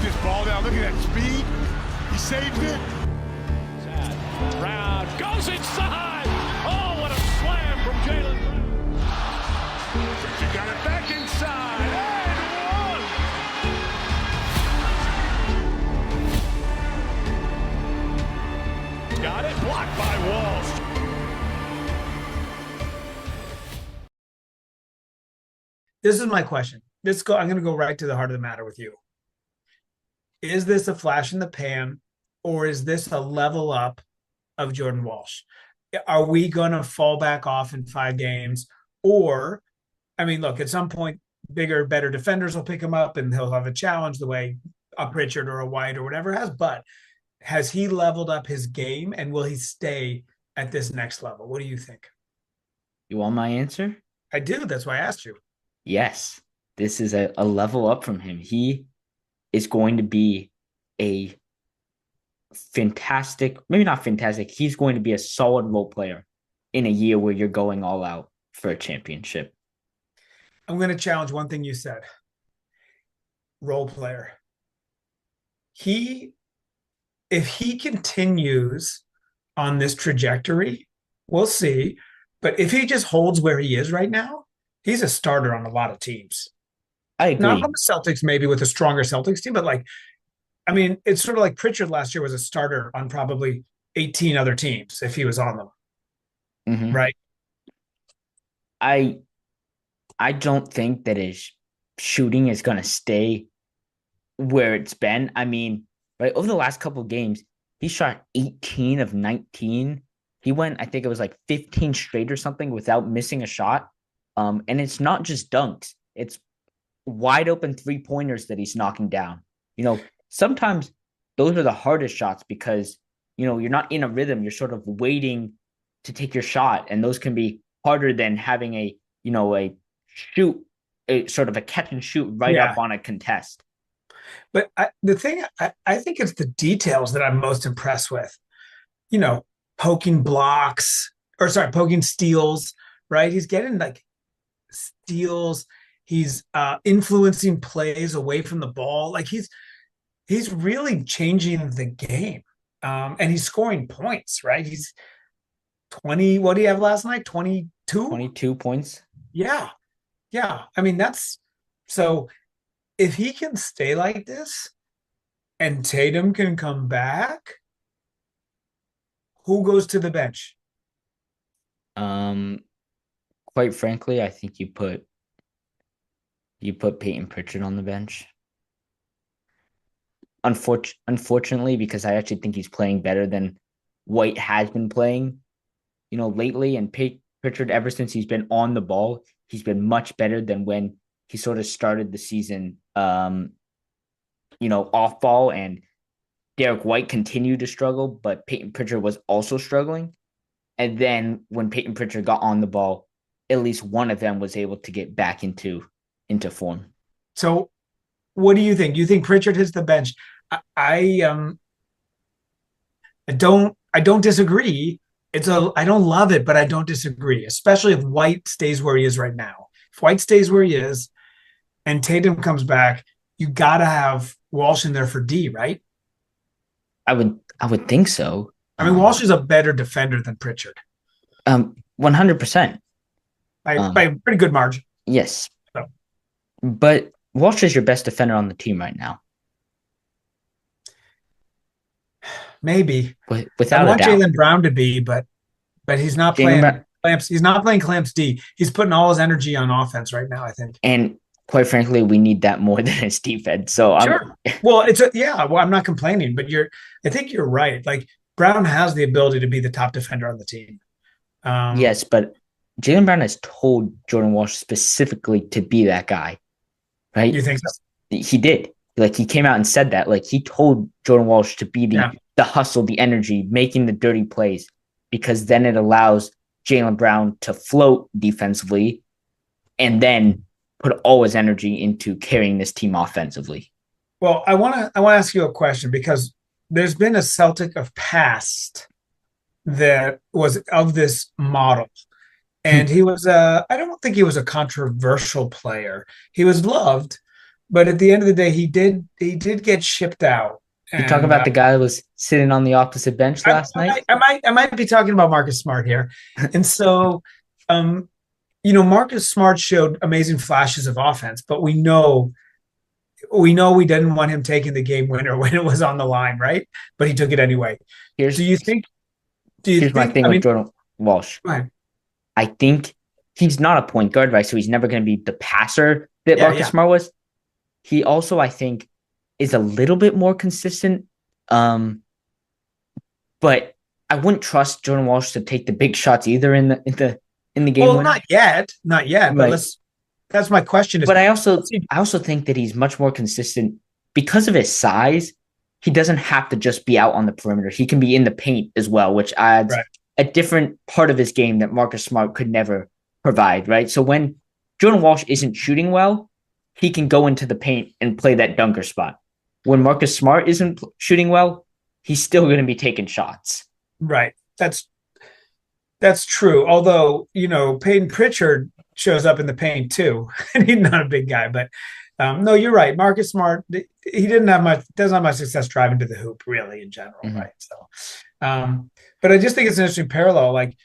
this ball down. Look at that speed. He saved it. Brown goes inside. Oh, what a slam from Jaylen Brown. Pritchard got it back inside. And one. Got it. Blocked by Walsh. This is my question. I'm going to go right to the heart of the matter with you. Is this a flash in the pan, or is this a level up of Jordan Walsh? Are we going to fall back off in 5 games? Or, I mean, look, at some point, bigger, better defenders will pick him up and he'll have a challenge the way a Pritchard or a White or whatever has. But has he leveled up his game, and will he stay at this next level? What do you think? You want my answer? I do. That's why I asked you. Yes. This is a level up from him. He is going to be a fantastic, maybe not fantastic, he's going to be a solid role player in a year where you're going all out for a championship. I'm going to challenge one thing you said. Role player. If he continues on this trajectory, we'll see. But if he just holds where he is right now, he's a starter on a lot of teams. I agree. Not on the Celtics, maybe with a stronger Celtics team, but it's sort of like Pritchard last year was a starter on probably 18 other teams if he was on them. Mm-hmm. Right? I don't think that his shooting is going to stay where it's been. I mean, right, over the last couple of games, he shot 18 of 19. He went, I think it was like 15 straight or something without missing a shot. And it's not just dunks. It's wide open 3-pointers that he's knocking down. Sometimes those are the hardest shots because, you're not in a rhythm. You're sort of waiting to take your shot. And those can be harder than having a sort of a catch and shoot right up on a contest. But I think it's the details that I'm most impressed with. Poking steals, right? He's getting steals. He's influencing plays away from the ball. He's really changing the game. And he's scoring points, right? He's 20. What did he have last night? 22? 22 points. Yeah. Yeah. I mean, so if he can stay like this and Tatum can come back, who goes to the bench? Quite frankly, I think you put Peyton Pritchard on the bench. Unfortunately, because I actually think he's playing better than White has been playing, lately. And Pritchard, ever since he's been on the ball, he's been much better than when he sort of started the season, off ball, and Derek White continued to struggle, but Peyton Pritchard was also struggling. And then when Peyton Pritchard got on the ball, at least one of them was able to get back into form. So what do you think? Do you think Pritchard hits the bench? I don't disagree. I don't love it, but I don't disagree, especially if White stays where he is right now. If White stays where he is and Tatum comes back, you got to have Walsh in there for D, right? I would think so. I mean, Walsh is a better defender than Pritchard. 100%. By a pretty good margin. Yes. So. But Walsh is your best defender on the team right now. Maybe. Without I want a doubt. Jaylen Brown to be, but he's not playing clamps. He's not playing clamps D. He's putting all his energy on offense right now, I think. And quite frankly, we need that more than his defense. So sure. Well, I'm not complaining, but I think you're right. Brown has the ability to be the top defender on the team. Yes, but Jaylen Brown has told Jordan Walsh specifically to be that guy, right? You think so? He did. He came out and said that. He told Jordan Walsh to be the hustle, the energy, making the dirty plays, because then it allows Jaylen Brown to float defensively and then put all his energy into carrying this team offensively. Well, I want to ask you a question, because there's been a Celtic of past that was of this model. And he was I don't think he was a controversial player. He was loved, but at the end of the day, he did get shipped out. You talk And about the guy who was sitting on the opposite bench last night. I might be talking about Marcus Smart here, and so, Marcus Smart showed amazing flashes of offense, but we know we didn't want him taking the game winner when it was on the line, right? But he took it anyway. Here's my thing with Jordan Walsh. I think he's not a point guard, right? So he's never going to be the passer that Marcus Smart was. He also, I think, is a little bit more consistent. But I wouldn't trust Jordan Walsh to take the big shots either in the game. Well, not yet. Right. But that's my question. But I also think that he's much more consistent because of his size. He doesn't have to just be out on the perimeter. He can be in the paint as well, which adds a different part of his game that Marcus Smart could never provide, right? So when Jordan Walsh isn't shooting well, he can go into the paint and play that dunker spot. When Marcus Smart isn't shooting well, he's still going to be taking shots. Right. That's true. Although, Peyton Pritchard shows up in the paint too, and he's not a big guy, but no, you're right. Marcus Smart, he doesn't have much success driving to the hoop really in general. Mm-hmm. Right. So, but I just think it's an interesting parallel. Like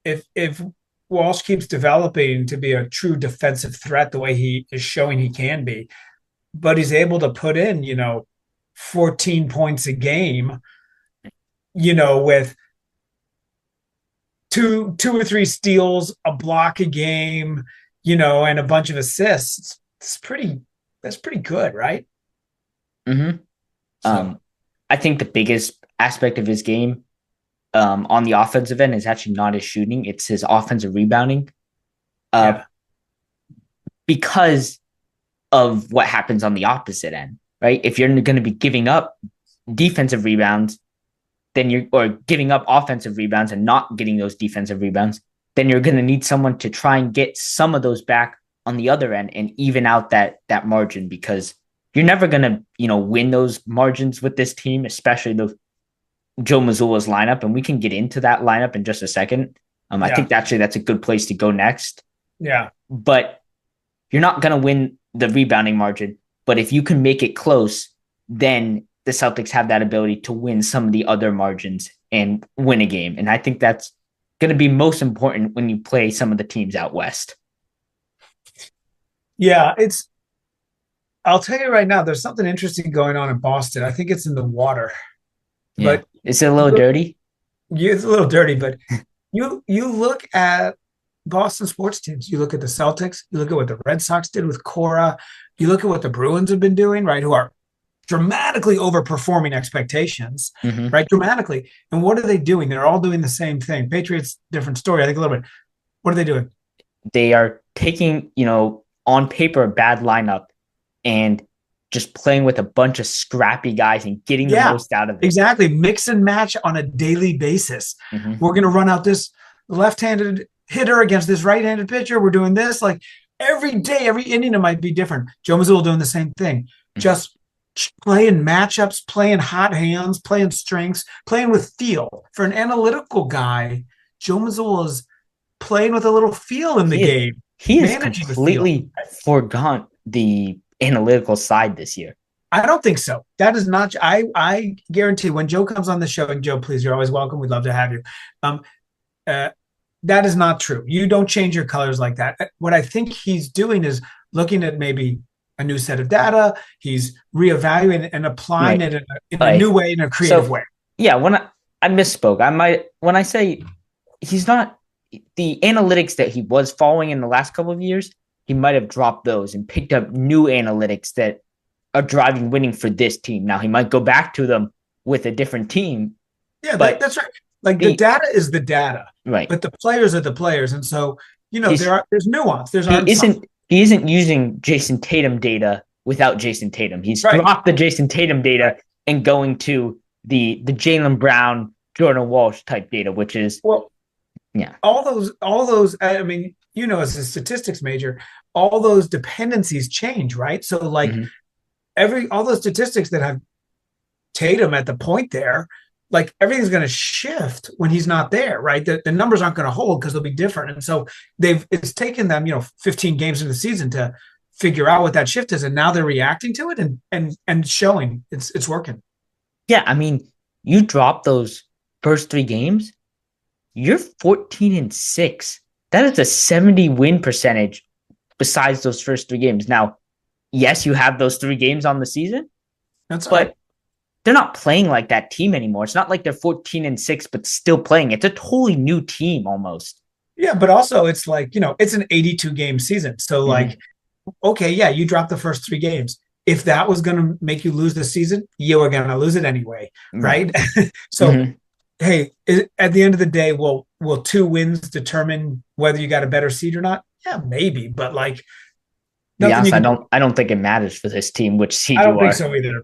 if Walsh keeps developing to be a true defensive threat the way he is showing he can be, but he's able to put in, 14 points a game, with two or three steals, a block a game, and a bunch of assists. That's pretty good, right? Mm-hmm. So. I think the biggest aspect of his game on the offensive end is actually not his shooting. It's his offensive rebounding. Because of what happens on the opposite end, right? If you're going to be giving up defensive rebounds, or giving up offensive rebounds and not getting those defensive rebounds, then you're going to need someone to try and get some of those back on the other end and even out that margin, because you're never going to, win those margins with this team, especially the Joe Mazzulla's lineup. And we can get into that lineup in just a second. I think that's a good place to go next. Yeah. But you're not going to win the rebounding margin. But if you can make it close, then the Celtics have that ability to win some of the other margins and win a game. And I think that's going to be most important when you play some of the teams out west. Yeah, I'll tell you right now, there's something interesting going on in Boston. I think it's in the water. Yeah. But is it a little dirty? Yeah, it's a little dirty, but you look at Boston sports teams, you look at the Celtics, you look at what the Red Sox did with Cora, you look at what the Bruins have been doing, right? Who are dramatically overperforming expectations, right? Dramatically. And what are they doing? They're all doing the same thing. Patriots, different story, I think a little bit. What are they doing? They are taking, on paper, a bad lineup and just playing with a bunch of scrappy guys and getting the most out of it. Exactly. Mix and match on a daily basis. We're going to run out this left-handed hitter against this right-handed pitcher. We're doing this. Like every day, every inning, it might be different. Joe Mazzulla doing the same thing. Just playing matchups, playing hot hands, playing strengths, playing with feel. For an analytical guy, Joe Mazzulla's playing with a little feel in the game. He has completely forgone the analytical side this year. I don't think so. That is not. I guarantee when Joe comes on the show, and Joe, please, you're always welcome. We'd love to have you. That is not true. You don't change your colors like that. What I think he's doing is looking at maybe a new set of data. He's reevaluating and applying it in a new way, in a creative way. Yeah, when I misspoke, when I say he's not the analytics that he was following in the last couple of years, he might have dropped those and picked up new analytics that are driving winning for this team. Now he might go back to them with a different team. Yeah, that's right. Like the data is the data, right? But the players are the players, and so there's nuance. He isn't using Jayson Tatum data without Jayson Tatum. He's dropped the Jayson Tatum data and going to the Jaylen Brown, Jordan Walsh type data, which is all those. I mean, as a statistics major, all those dependencies change, right? So like all those statistics that have Tatum at the point there, like everything's going to shift when he's not there, right? The numbers aren't going to hold because they'll be different. And so it's taken them, 15 games in the season to figure out what that shift is, and now they're reacting to it and showing it's working. Yeah, I mean, you drop those first 3 games, you're 14-6. That is a 70 win percentage besides those first 3 games. Now, yes, you have those 3 games on the season, but they're not playing like that team anymore. It's not like they're 14-6, but still playing. It's a totally new team almost. Yeah, but also it's like, it's an 82 game season. So like, okay, yeah, you dropped the first 3 games. If that was going to make you lose the season, you were going to lose it anyway, right? So, hey, at the end of the day, will 2 wins determine whether you got a better seed or not? Yeah, maybe, but like, I don't think it matters for this team which seed you are. I don't think so either.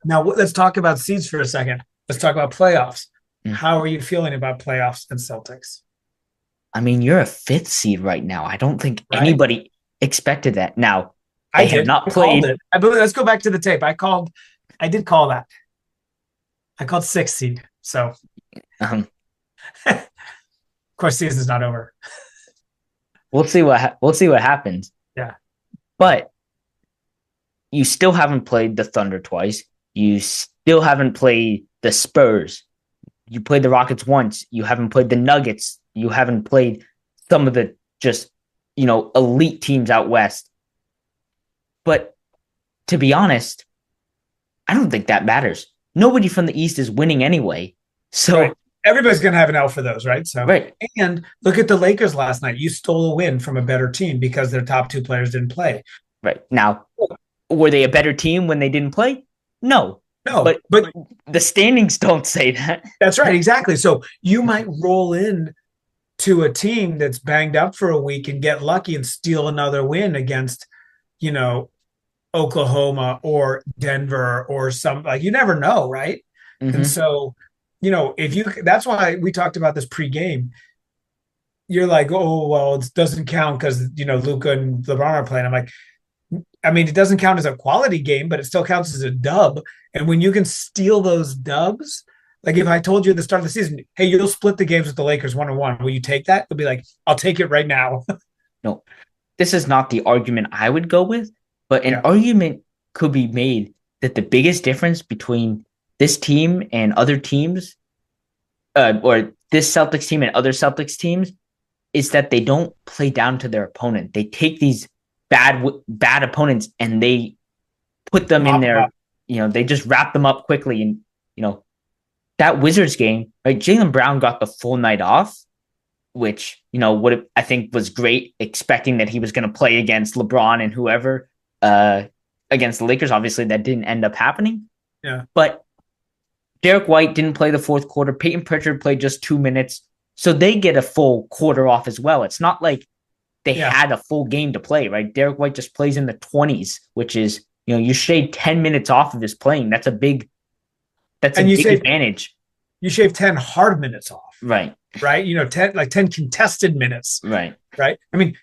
Now, let's talk about seeds for a second. Let's talk about playoffs. How are you feeling about playoffs and Celtics? I mean, you're a 5th seed right now. I don't think anybody expected that. Now, I have not played. I believe. Let's go back to the tape. I did call that. I called 6th seed. So, of course, season's not over. We'll see what happens. Yeah, but you still haven't played the Thunder twice. You still haven't played the Spurs. You played the Rockets once. You haven't played the Nuggets. You haven't played some of the just, elite teams out west. But to be honest, I don't think that matters. Nobody from the East is winning anyway. So everybody's going to have an L for those, right? So, right. And look at the Lakers last night. You stole a win from a better team because their top 2 players didn't play. Right. Now, were they a better team when they didn't play? No. But the standings don't say that. That's right. Exactly. So you might roll in to a team that's banged up for a week and get lucky and steal another win against, Oklahoma or Denver or some, like, you never know, right? And so, that's why we talked about this pregame. You're like, oh, well, it doesn't count because, Luka and LeBron are playing. I'm like, I mean, it doesn't count as a quality game, but it still counts as a dub. And when you can steal those dubs, like if I told you at the start of the season, hey, you'll split the games with the Lakers 1-1, will you take that? You'll be like, I'll take it right now. No, this is not the argument I would go with, but an argument could be made that the biggest difference between this team and other teams, or this Celtics team and other Celtics teams, is that they don't play down to their opponent. They take these bad opponents and they put them in there. They just wrap them up quickly. And, that Wizards game, right? Jaylen Brown got the full night off, which, I think was great, expecting that he was going to play against LeBron and whoever against the Lakers. Obviously, that didn't end up happening. Yeah. But Derek White didn't play the 4th quarter. Peyton Pritchard played just 2 minutes. So they get a full quarter off as well. It's not like they had a full game to play, right? Derek White just plays in the 20s, which is, you shave 10 minutes off of his playing. That's a big advantage. You shave 10 hard minutes off. Right. Right. 10 contested minutes. Right. Right. I mean,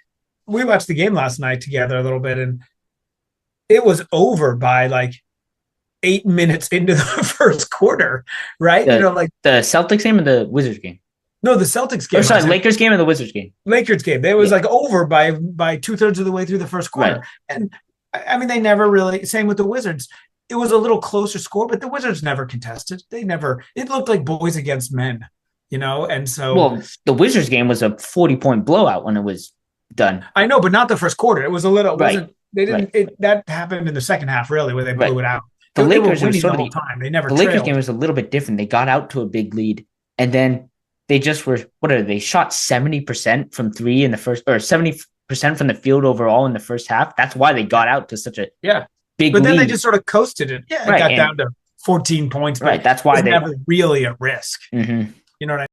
we watched the game last night together a little bit, and it was over by like 8 minutes into the first quarter. Right. The Celtics game or the Wizards game? No, the Celtics game. Lakers game or the Wizards game? Lakers game. It was like over by 2/3 of the way through the first quarter. Right. And I mean, they never really, same with the Wizards. It was a little closer score, but the Wizards never contested. It looked like boys against men, and so. Well, the Wizards game was a 40-point blowout when it was done. I know, but not the first quarter. It was a little, right. That happened in the second half, really, where they blew it out. The Lakers were the whole time. They never The trailed. Lakers game was a little bit different. They got out to a big lead, and then they just were, they shot 70% from 3 in the first, or 70% from the field overall in the first half. That's why they got out to such a big But then lead. They just sort of coasted it. Yeah, it got down to 14 points. But right, that's why they never really a risk. Mm-hmm. You know what